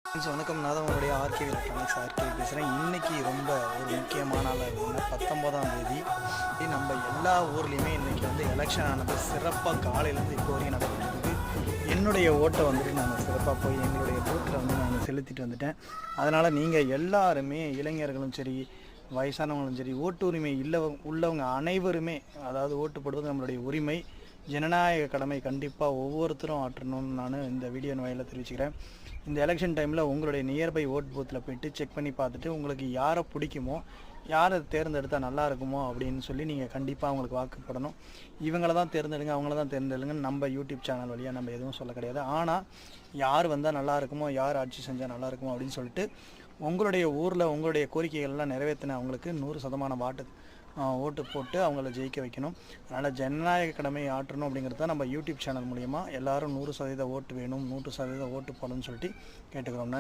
வணக்கம். நான் தான் உங்களுடைய ஆர்கே எலக்ட்ரானிக்ஸ் பேசுகிறேன். இன்றைக்கி ரொம்ப ஒரு முக்கியமான நாள். 19ஆம் தேதி. நம்ம எல்லா ஊர்லேயுமே இன்றைக்கி எலெக்ஷன் ஆனது சிறப்பாக காலையிலேருந்து இப்போ வரைக்கும் நடந்துகிட்டு இருக்குது. என்னுடைய ஓட்டை நான் சிறப்பாக போய் எங்களுடைய பூத்தில் நான் செலுத்திட்டு வந்துட்டேன். அதனால் நீங்கள் எல்லாருமே, இளைஞர்களும் சரி, வயசானவங்களும் சரி, ஓட்டு உரிமை உள்ளவங்க அனைவருமே, அதாவது ஓட்டு போடுவது நம்மளுடைய உரிமை, ஜனநாயக கடமை கண்டிப்பாக ஒவ்வொருத்தரும் ஆற்றணும்னு நான் இந்த வீடியோ வாயில தெரிவிச்சுக்கிறேன். இந்த எலெக்ஷன் டைமில் உங்களுடைய நியர்பை ஓட் பூத்தில் போய்ட்டு செக் பண்ணி பார்த்துட்டு உங்களுக்கு யாரை பிடிக்குமோ, யாரை தேர்ந்தெடுத்தால் நல்லா இருக்குமோ அப்படின்னு சொல்லி நீங்கள் கண்டிப்பாக அவங்களுக்கு வாக்குப்படணும். இவங்கள தான் தேர்ந்தெடுங்க, அவங்கள தான் தேர்ந்தெடுங்கன்னு நம்ம யூடியூப் சேனல் வழியாக நம்ம எதுவும் சொல்ல கிடையாது. ஆனால் யார் வந்தால் நல்லா இருக்குமோ, யார் ஆட்சி செஞ்சால் நல்லா இருக்குமோ அப்படின்னு சொல்லிட்டு உங்களுடைய ஊரில் உங்களுடைய கோரிக்கைகள்லாம் நிறைவேற்றின அவங்களுக்கு 100% ஓட்டு போட்டு அவங்கள ஜெயிக்க வைக்கணும். அதனால் ஜனநாயக கடமை ஆற்றணும் அப்படிங்கிறது தான் நம்ம யூடியூப் சேனல் மூலிமா எல்லோரும் 100% ஓட்டு வேணும், 100% ஓட்டு போடணும்னு சொல்லிட்டு கேட்டுக்கிறோம்.